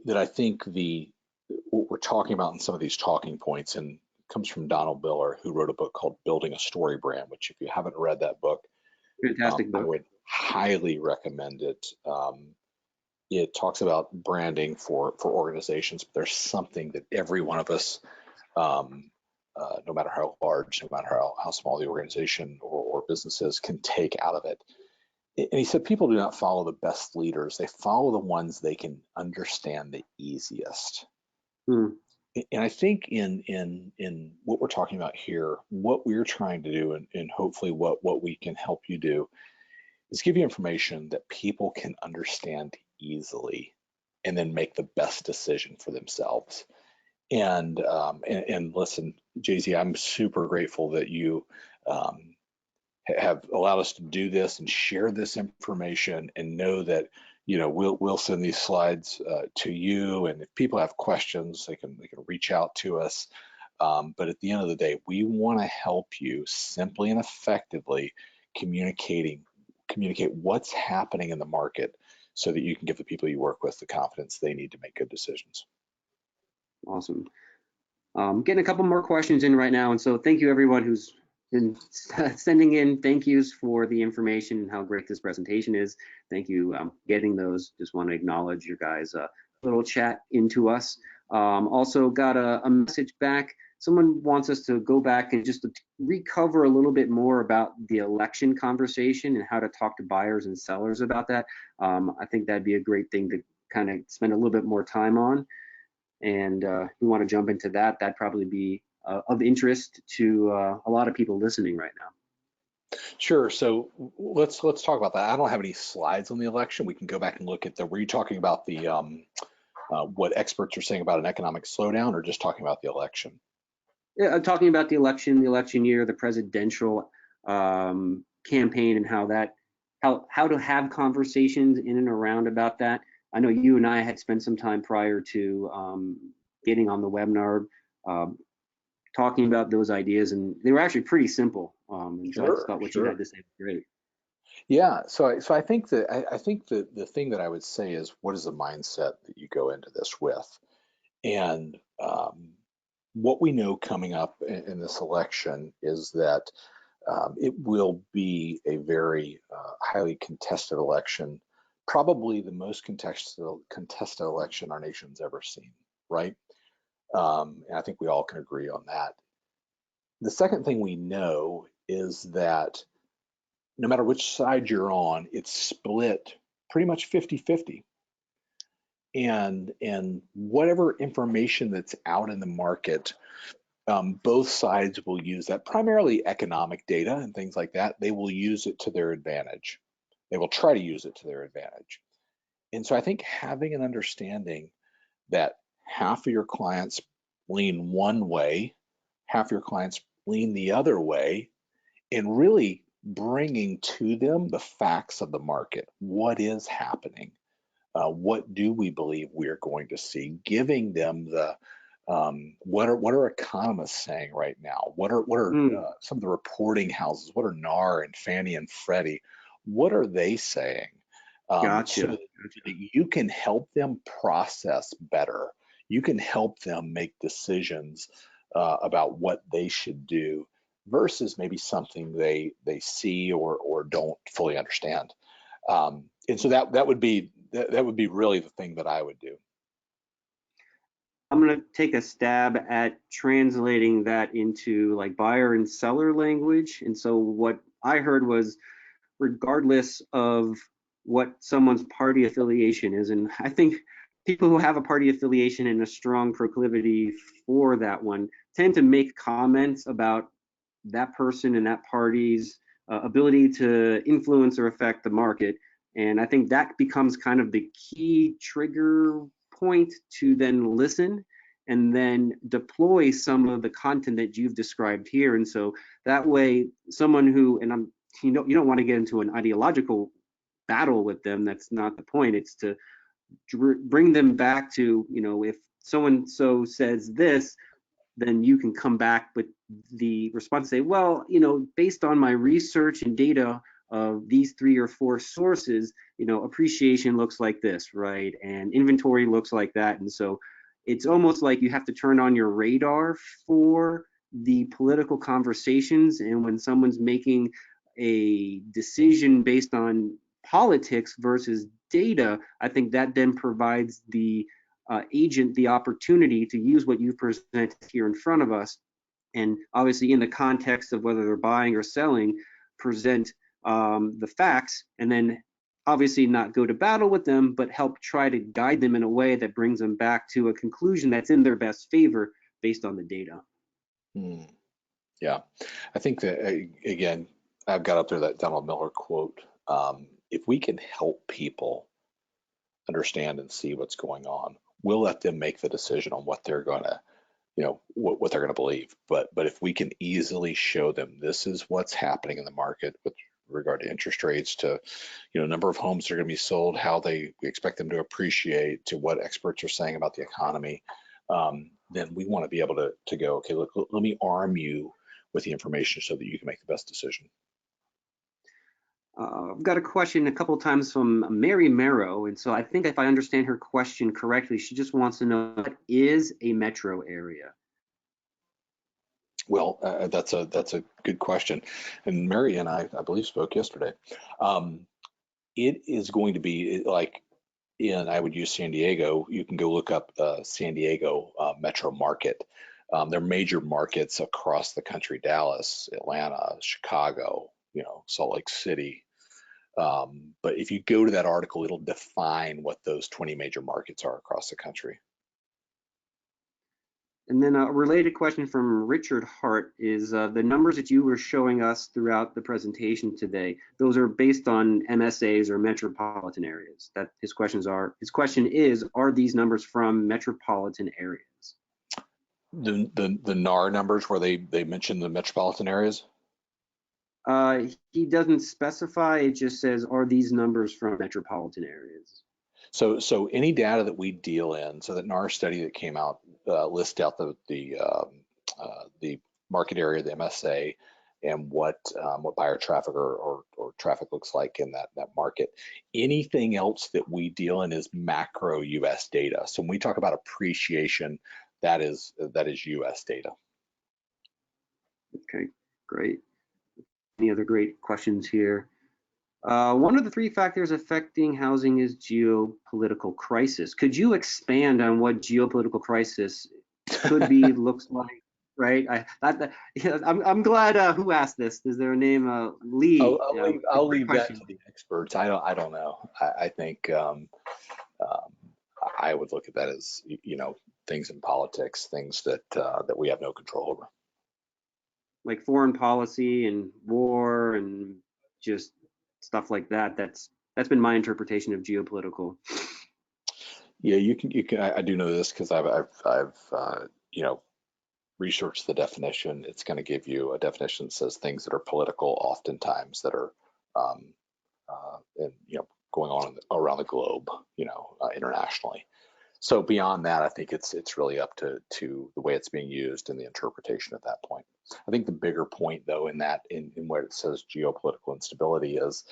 That I think what we're talking about in some of these talking points, and comes from Donald Miller, who wrote a book called Building a Story Brand, which if you haven't read that book, Fantastic I book. would highly recommend it. It talks about branding for organizations, but there's something that every one of us, no matter how large, no matter how small the organization or business is, can take out of it. And he said, people do not follow the best leaders. They follow the ones they can understand the easiest. Hmm. And I think in what we're talking about here, what we're trying to do, and hopefully what we can help you do, is give you information that people can understand easily and then make the best decision for themselves. And listen, Jay-Z, I'm super grateful that you have allowed us to do this and share this information, and know that we'll send these slides to you, and if people have questions, they can reach out to us. But at the end of the day, we want to help you simply and effectively communicate what's happening in the market, so that you can give the people you work with the confidence they need to make good decisions. Awesome. Getting a couple more questions in right now, and so thank you everyone who's been sending in thank yous for the information and how great this presentation is. Thank you getting those. Just want to acknowledge your guys' little chat into us. Also got a message back. Someone wants us to go back and just to recover a little bit more about the election conversation and how to talk to buyers and sellers about that. I think that'd be a great thing to kind of spend a little bit more time on. And we want to jump into that. That'd probably be of interest to a lot of people listening right now. Sure. So let's talk about that. I don't have any slides on the election. We can go back and look at were you talking about the what experts are saying about an economic slowdown, or just talking about the election? Yeah, I'm talking about the election year, the presidential campaign, and how to have conversations in and around about that. I know you and I had spent some time prior to getting on the webinar talking about those ideas, and they were actually pretty simple. And so I just thought what you had to say was great. Yeah, so I think that the thing that I would say is, what is the mindset that you go into this with? And what we know coming up in this election is that it will be a very highly contested election, probably the most contested election our nation's ever seen, right? And I think we all can agree on that. The second thing we know is that no matter which side you're on, it's split pretty much 50-50. And whatever information that's out in the market both sides will use that, primarily economic data and things like that. They will use it to their advantage. They will try to use it to their advantage. And so I think having an understanding that half of your clients lean one way, half your clients lean the other way, and really bringing to them the facts of the market. What is happening? What do we believe we're going to see? Giving them the what are economists saying right now? What are Mm, some of the reporting houses? What are NAR and Fannie and Freddie? What are they saying? So gotcha. that you can help them process better. You can help them make decisions about what they should do versus maybe something they see or don't fully understand. And so that would be really the thing that I would do. I'm going to take a stab at translating that into like buyer and seller language. And so what I heard was regardless of what someone's party affiliation is, and I think people who have a party affiliation and a strong proclivity for that one tend to make comments about that person and that party's ability to influence or affect the market. And I think that becomes kind of the key trigger point to then listen and then deploy some of the content that you've described here. And so that way, someone who, and I'm, you don't want to get into an ideological battle with them. That's not the point. It's to bring them back to, if someone so says this, then you can come back with the response and say, well, based on my research and data of these 3 or 4 sources, appreciation looks like this, right? And inventory looks like that. And so it's almost like you have to turn on your radar for the political conversations. And when someone's making a decision based on politics versus data, I think that then provides the agent the opportunity to use what you've presented here in front of us, and obviously in the context of whether they're buying or selling, present the facts, and then obviously not go to battle with them, but help try to guide them in a way that brings them back to a conclusion that's in their best favor based on the data. Hmm. Yeah, I think that again, I've got up there that Donald Miller quote. If we can help people understand and see what's going on, we'll let them make the decision on what they're going to, what they're going to believe. But if we can easily show them this is what's happening in the market with regard to interest rates, to number of homes that are going to be sold, how we expect them to appreciate, to what experts are saying about the economy, then we want to be able to go, okay, look, let me arm you with the information so that you can make the best decision. I've got a question a couple of times from Mary Merrow, and so I think if I understand her question correctly, she just wants to know what is a metro area. Well, that's a good question, and Mary and I believe spoke yesterday. It is going to be like I would use San Diego. You can go look up San Diego metro market. There are major markets across the country: Dallas, Atlanta, Chicago, Salt Lake City. But if you go to that article, it'll define what those 20 major markets are across the country. And then a related question from Richard Hart is the numbers that you were showing us throughout the presentation today, those are based on MSAs or metropolitan areas. That his question is, are these numbers from metropolitan areas? The NAR numbers where they mention the metropolitan areas? He doesn't specify, it just says, are these numbers from metropolitan areas? So any data that we deal in, so that NAR study that came out lists out the market area, the MSA, and what buyer traffic or traffic looks like in that market. Anything else that we deal in is macro U.S. data. So when we talk about appreciation, that is U.S. data. Okay, great. Any other great questions here? One of the 3 factors affecting housing is geopolitical crisis. Could you expand on what geopolitical crisis could be, looks like, right? I'm glad who asked this. Is there a name? Lee. I'll leave that to the experts. I don't know. I think I would look at that as, things in politics, things that that we have no control over. Like foreign policy and war and just stuff like that. That's been my interpretation of geopolitical. Yeah, you can. I do know this because I've you know, researched the definition. It's going to give you a definition that says things that are political, oftentimes that are, and, you know, going on around the globe, you know, internationally. So beyond that, I think it's really up to the way it's being used and the interpretation at that point. I think the bigger point, though, in that in where it says geopolitical instability is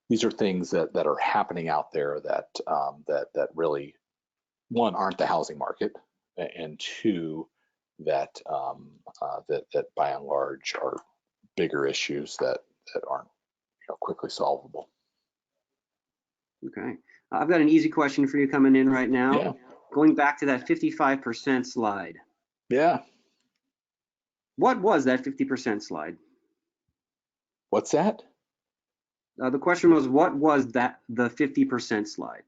these are things that are happening out there that that really, one, aren't the housing market, and two, that that by and large are bigger issues that aren't, you know, quickly solvable. Okay. I've got an easy question for you coming in right now. Yeah. Going back to that 55% slide. Yeah. What was that 50% slide? What's that? The question was, what was that, the 50% slide?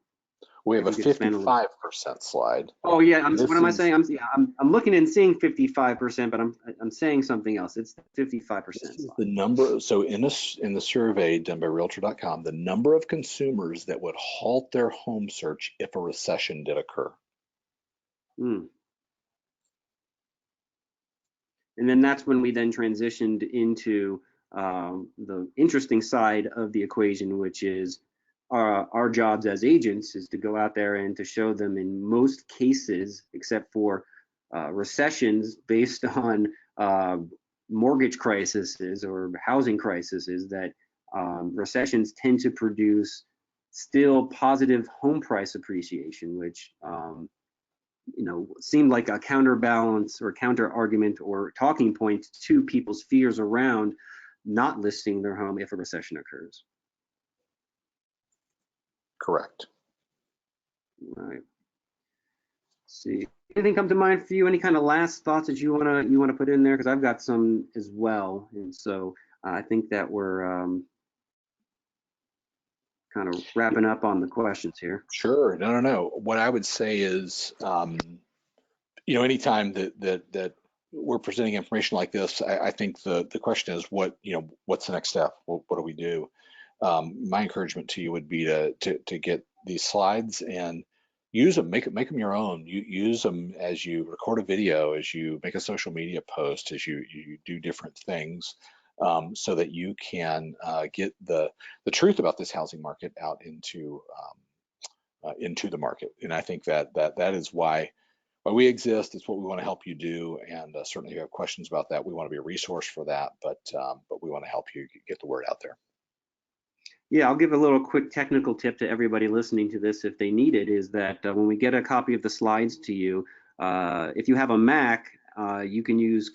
We have a If you could expand a little. 55% slide. Oh yeah, This what am I is- saying? I'm looking and seeing 55%, but I'm saying something else. It's the 55% This is slide. the number. So in the survey done by Realtor.com, the number of consumers that would halt their home search if a recession did occur. Hmm. And then that's when we then transitioned into the interesting side of the equation, which is our jobs as agents is to go out there and to show them in most cases, except for recessions based on mortgage crises or housing crises, that recessions tend to produce still positive home price appreciation, which you know, seemed like a counterbalance or counter argument or talking point to people's fears around not listing their home if a recession occurs. Correct. Right. Let's see, anything come to mind for you? Any kind of last thoughts that you wanna put in there? Because I've got some as well, and so I think that we're kind of wrapping up on the questions here. Sure. No. What I would say is, you know, anytime that we're presenting information like this, I think the question is, what, you know, what's the next step? What do we do? My encouragement to you would be to get these slides and use them, make them your own. You use them as you record a video, as you make a social media post, as you do different things, so that you can get the truth about this housing market out into the market. And I think that is why we exist. It's what we want to help you do. And certainly if you have questions about that, we want to be a resource for that, but we want to help you get the word out there. Yeah, I'll give a little quick technical tip to everybody listening to this if they need it, is that when we get a copy of the slides to you, if you have a Mac, you can use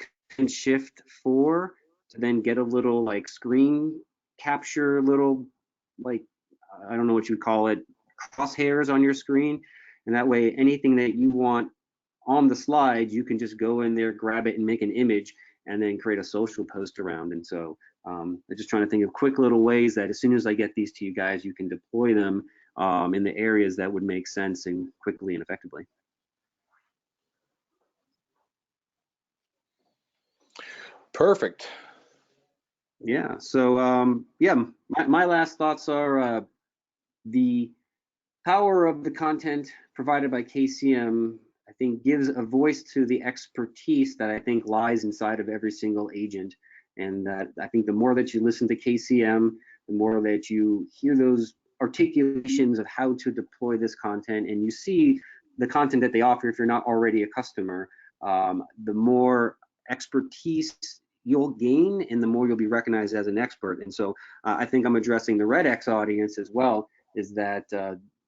Shift-4 to then get a little like screen capture, little like, I don't know what you'd call it, crosshairs on your screen. And that way, anything that you want on the slide, you can just go in there, grab it and make an image and then create a social post around. And so I'm just trying to think of quick little ways that as soon as I get these to you guys, you can deploy them in the areas that would make sense and quickly and effectively. Perfect. Yeah, so yeah, my last thoughts are the power of the content provided by KCM, I think, gives a voice to the expertise that I think lies inside of every single agent. And that I think the more that you listen to KCM, the more that you hear those articulations of how to deploy this content, and you see the content that they offer if you're not already a customer, the more expertise you'll gain and the more you'll be recognized as an expert. And so I think I'm addressing the REDX audience as well, is that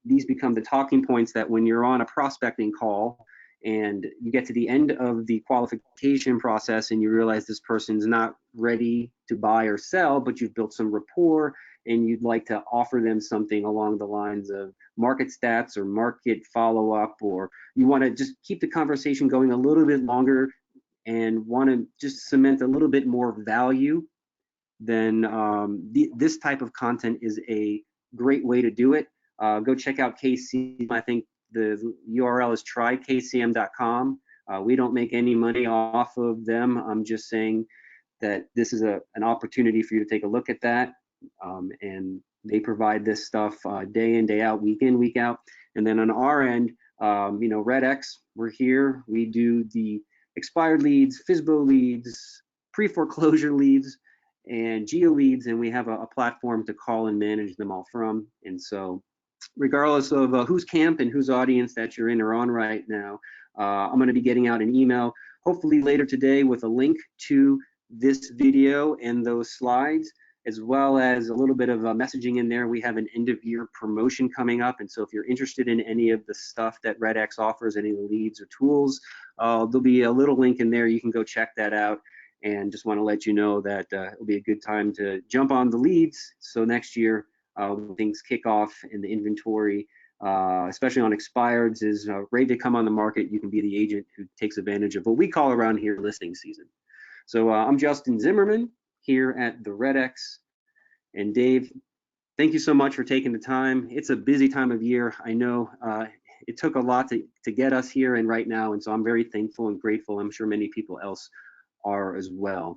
these become the talking points that when you're on a prospecting call and you get to the end of the qualification process and you realize this person's not ready to buy or sell, but you've built some rapport and you'd like to offer them something along the lines of market stats or market follow-up, or you want to just keep the conversation going a little bit longer and want to just cement a little bit more value, then this type of content is a great way to do it. Go check out KC. I think The URL is trykcm.com. We don't make any money off of them. I'm just saying that this is an opportunity for you to take a look at that. And they provide this stuff day in, day out, week in, week out. And then on our end, REDX, we're here. We do the expired leads, FSBO leads, pre-foreclosure leads, and geo leads, and we have a platform to call and manage them all from. And so regardless of whose camp and whose audience that you're in or on right now, I'm going to be getting out an email hopefully later today with a link to this video and those slides, as well as a little bit of messaging in there. We have an end of year promotion coming up, and so if you're interested in any of the stuff that REDX offers, any of the leads or tools, there'll be a little link in there. You can go check that out. And just want to let you know that it'll be a good time to jump on the leads. So next year, when things kick off in the inventory, especially on expireds, is ready to come on the market, you can be the agent who takes advantage of what we call around here listing season. So I'm Justin Zimmerman here at the REDX. And Dave, thank you so much for taking the time. It's a busy time of year. I know it took a lot to get us here and right now, and so I'm very thankful and grateful. I'm sure many people else are as well.